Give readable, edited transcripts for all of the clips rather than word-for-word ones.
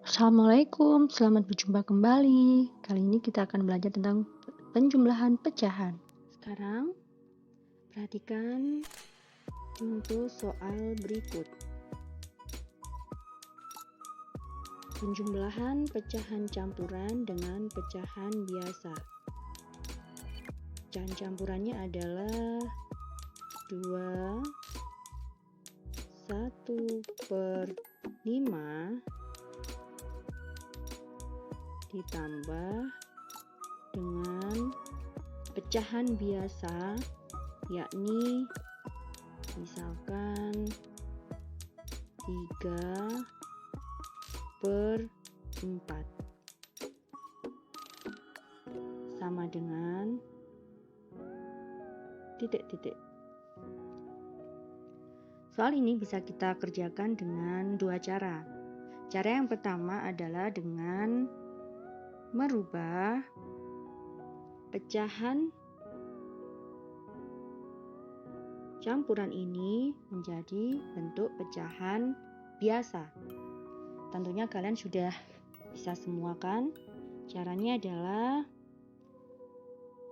Assalamualaikum, selamat berjumpa kembali. Kali ini kita akan belajar tentang penjumlahan pecahan. Sekarang, perhatikan contoh soal berikut. Penjumlahan pecahan campuran dengan pecahan biasa. Pecahan campurannya adalah 2, 1/5 ditambah dengan pecahan biasa, yakni misalkan 3/4 sama dengan titik-titik. Soal ini bisa kita kerjakan dengan dua cara. Cara yang pertama adalah dengan merubah pecahan campuran ini menjadi bentuk pecahan biasa. Tentunya kalian sudah bisa semua kan? Caranya adalah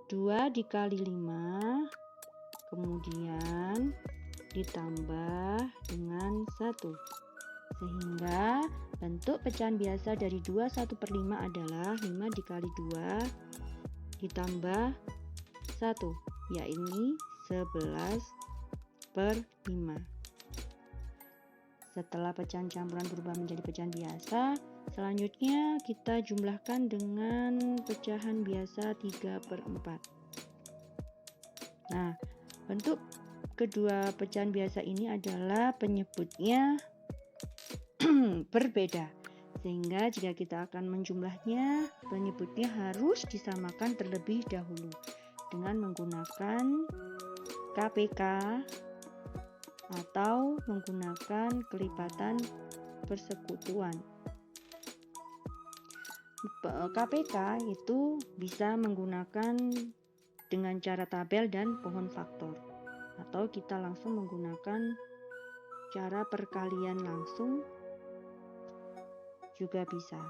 2 dikali 5, kemudian ditambah dengan 1. Sehingga bentuk pecahan biasa dari 2 1/5 adalah 5 dikali 2 ditambah 1, yaitu 11/5. Setelah pecahan campuran berubah menjadi pecahan biasa, selanjutnya kita jumlahkan dengan pecahan biasa 3/4. Nah, bentuk kedua pecahan biasa ini adalah penyebutnya berbeda, sehingga jika kita akan menjumlahnya, penyebutnya harus disamakan terlebih dahulu dengan menggunakan KPK atau menggunakan kelipatan persekutuan. KPK itu bisa menggunakan dengan cara tabel dan pohon faktor, atau kita langsung menggunakan cara perkalian langsung juga bisa.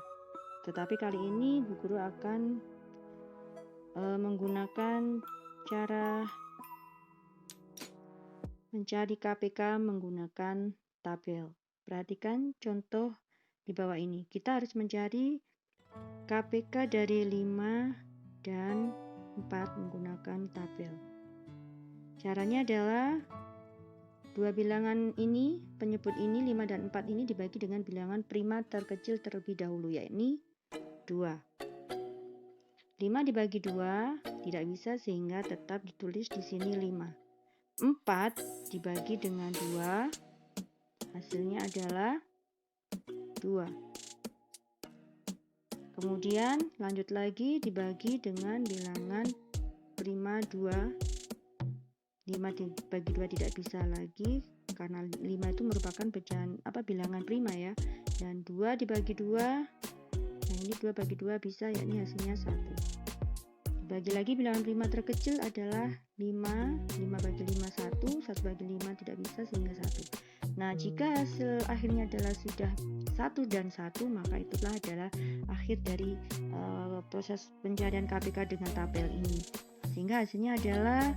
Tetapi kali ini Bu Guru akan menggunakan cara mencari KPK menggunakan tabel. Perhatikan contoh di bawah ini. Kita harus mencari KPK dari 5 dan 4 menggunakan tabel. Caranya adalah dua bilangan ini, penyebut ini 5 dan 4 ini dibagi dengan bilangan prima terkecil terlebih dahulu, yakni 2. 5 dibagi 2 tidak bisa, sehingga tetap ditulis di sini 5. 4 dibagi dengan 2, hasilnya adalah 2. Kemudian lanjut lagi dibagi dengan bilangan prima 2. 5 dibagi 2 tidak bisa lagi karena 5 itu merupakan pecahan bilangan prima ya. Dan 2 dibagi 2, nah ini 2 bagi 2 bisa, yakni hasilnya 1. Dibagi lagi bilangan prima terkecil adalah 5. 5 bagi 5 1, 1 bagi 5 tidak bisa sehingga 1. Nah, jika hasil akhirnya adalah sudah 1 dan 1, maka itulah adalah akhir dari proses pencarian KPK dengan tabel ini. Sehingga hasilnya adalah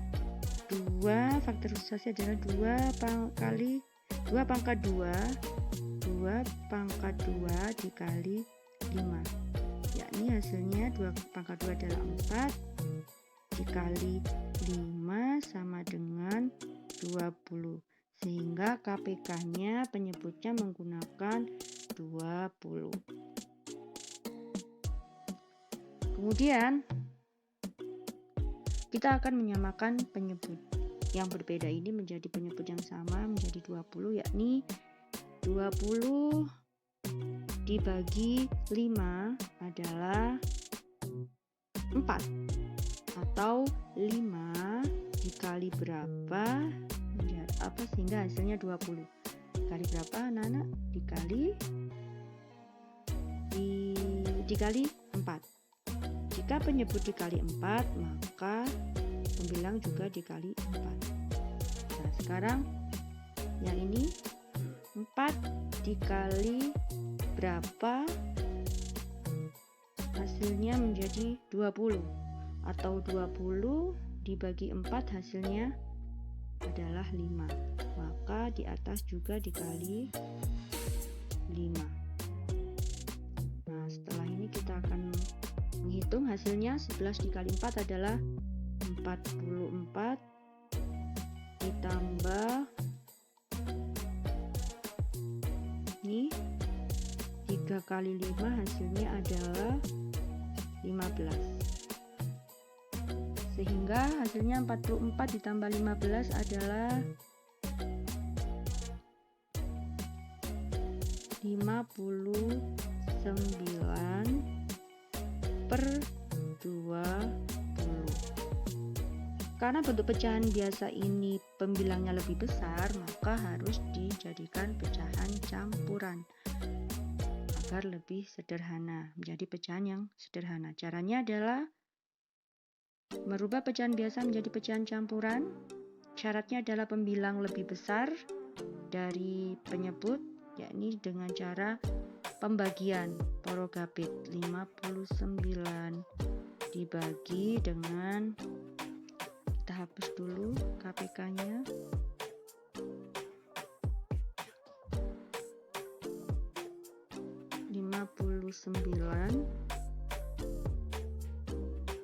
2, faktorisasi adalah 2 kali 2 pangkat 2 dikali 5, yakni hasilnya 2 pangkat 2 adalah 4 dikali 5 sama dengan 20, sehingga KPK-nya penyebutnya menggunakan 20. Kemudian kita akan menyamakan penyebut yang berbeda ini menjadi penyebut yang sama menjadi 20, yakni 20 dibagi 5 adalah 4, atau 5 dikali berapa sehingga hasilnya 20. Dikali berapa anak-anak? Dikali 4. Jika penyebut dikali 4, maka pembilang juga dikali 4. Nah, sekarang yang ini 4 dikali berapa hasilnya menjadi 20, atau 20 dibagi 4 hasilnya adalah 5. Maka di atas juga dikali 5. Nah, setelah ini kita akan menghitung hasilnya. 11 dikali 4 adalah 44, ditambah ini 3 kali 5 hasilnya adalah 15. Sehingga hasilnya 44 ditambah 15 adalah 59/20. Karena bentuk pecahan biasa ini pembilangnya lebih besar, maka harus dijadikan pecahan campuran agar lebih sederhana, menjadi pecahan yang sederhana. Caranya adalah merubah pecahan biasa menjadi pecahan campuran. Syaratnya adalah pembilang lebih besar dari penyebut, yakni dengan cara pembagian porogapit. 59 dibagi dengan, kita hapus dulu KPK-nya.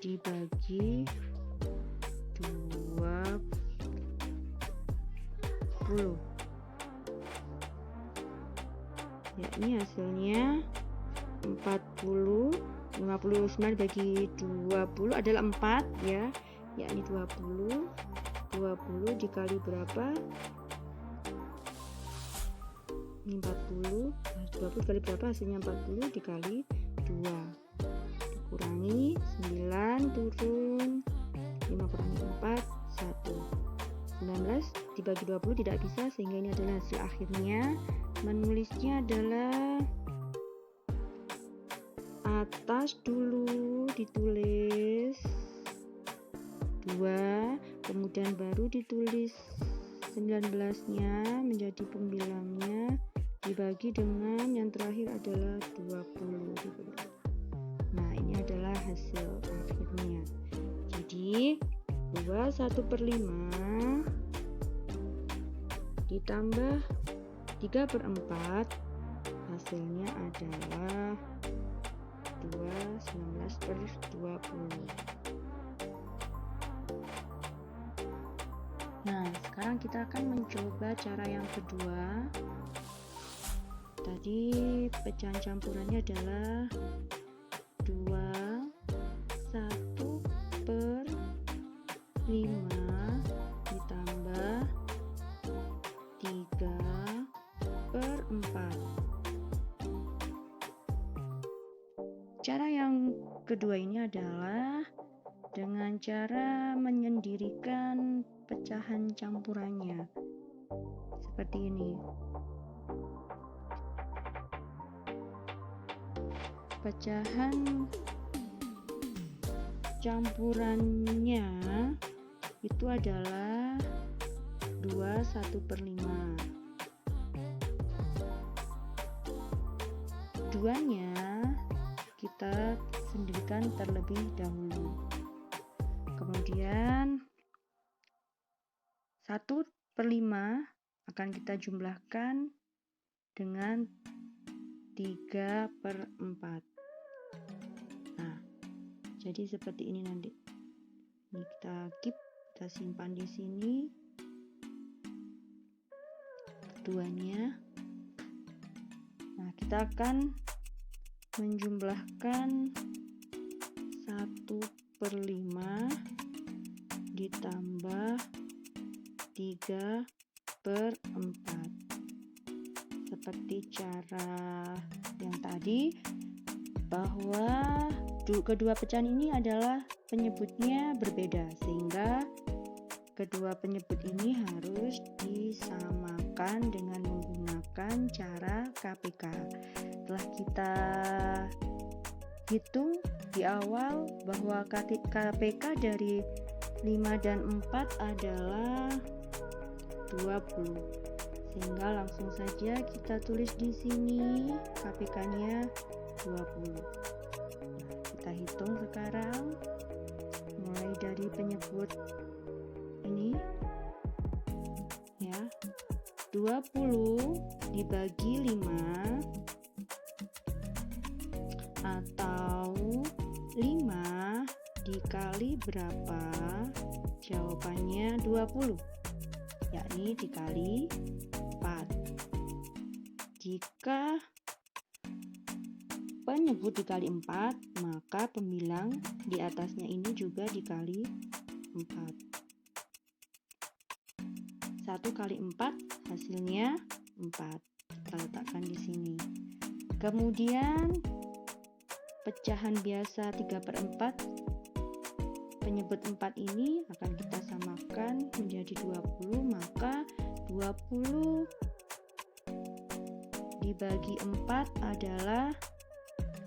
Dibagi 20, yakni hasilnya 40. 59 bagi 20 adalah 4 ya, yakni 20 dikali berapa? Ini 40. 20 kali berapa? Hasilnya 40 dikali 2 dikurangi 9 turun 5 kurangi 4 1. 19 dibagi 20 tidak bisa, sehingga ini adalah hasil akhirnya. Menulisnya adalah atas dulu ditulis 2, kemudian baru ditulis 19-nya menjadi pembilangnya, dibagi dengan yang terakhir adalah 20. Nah, ini adalah hasil akhirnya. Jadi 21/5 ditambah 3/4 hasilnya adalah 19/20. Nah, sekarang kita akan mencoba cara yang kedua. Tadi pecahan campurannya adalah 21/5 ditambah 3/4. Cara yang kedua ini adalah dengan cara menyendirikan pecahan campurannya seperti ini. Pecahan campurannya itu adalah 21/5. Duanya kita sendirikan terlebih dahulu. Kemudian 1/5 akan kita jumlahkan dengan 3/4. Nah, jadi seperti ini nanti. Ini kita simpan di sini keduanya. Nah, kita akan menjumlahkan 1/5 ditambah 3/4 seperti cara yang tadi, bahwa kedua pecahan ini adalah penyebutnya berbeda, sehingga kedua penyebut ini harus disamakan dengan menggunakan cara KPK. Setelah kita hitung di awal bahwa KPK dari 5 dan 4 adalah 20, sehingga langsung saja kita tulis di sini KPK-nya 20. Kita hitung sekarang mulai dari penyebut ini ya. 20 dibagi 5 atau 5 dikali berapa? Jawabannya 20, yakni dikali 4. Jika penyebut dikali 4, maka pembilang di atasnya ini juga dikali 4. 1 kali 4 hasilnya 4. Kita letakkan di sini. Kemudian pecahan biasa 3/4, penyebut 4 ini akan kita samakan menjadi 20, maka 20 dibagi 4 adalah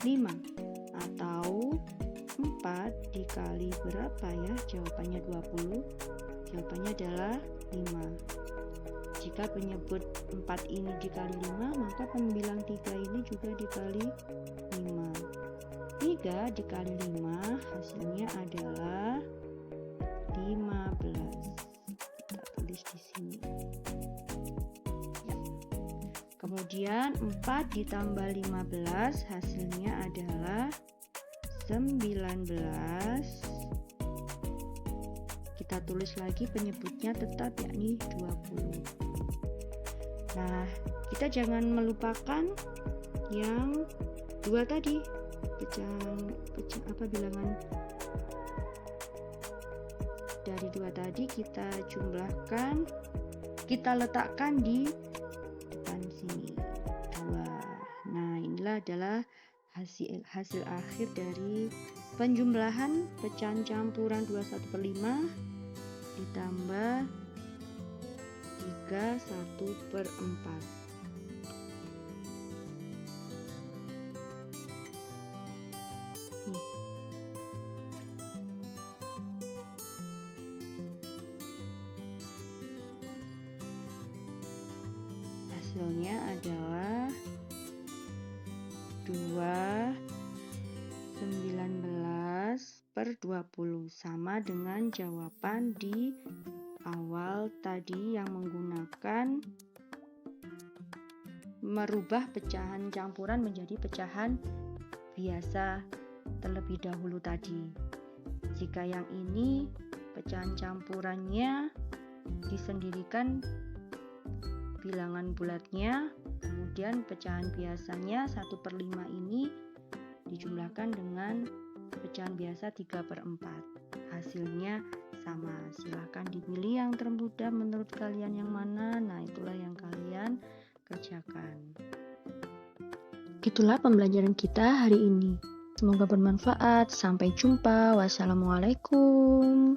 5 atau 4 dikali berapa ya? Jawabannya 20. Jawabannya adalah 5. Jika penyebut 4 ini dikali 5, maka pembilang 3 ini juga dikali 5. 3 dikali 5 hasilnya adalah 15. Kita tulis di sini. Ya. Kemudian 4 ditambah 15 hasilnya adalah 19. Kita tulis lagi penyebutnya tetap, yakni 20. Nah, kita jangan melupakan yang 2 tadi. Bilangan dari 2 tadi kita jumlahkan, kita letakkan di depan sini 2. Nah, inilah adalah hasil akhir dari penjumlahan pecahan campuran 21/5 ditambah 3 1/4. Hasilnya adalah 2/19/20 sama dengan jawaban di awal tadi yang menggunakan merubah pecahan campuran menjadi pecahan biasa terlebih dahulu tadi. Jika yang ini pecahan campurannya disendirikan bilangan bulatnya, kemudian pecahan biasanya 1/5 ini dijumlahkan dengan pecahan biasa 3/4. Hasilnya sama. Silahkan dipilih yang termudah menurut kalian yang mana. Nah, itulah yang kalian kerjakan. Itulah pembelajaran kita hari ini. Semoga bermanfaat. Sampai jumpa. Wassalamualaikum.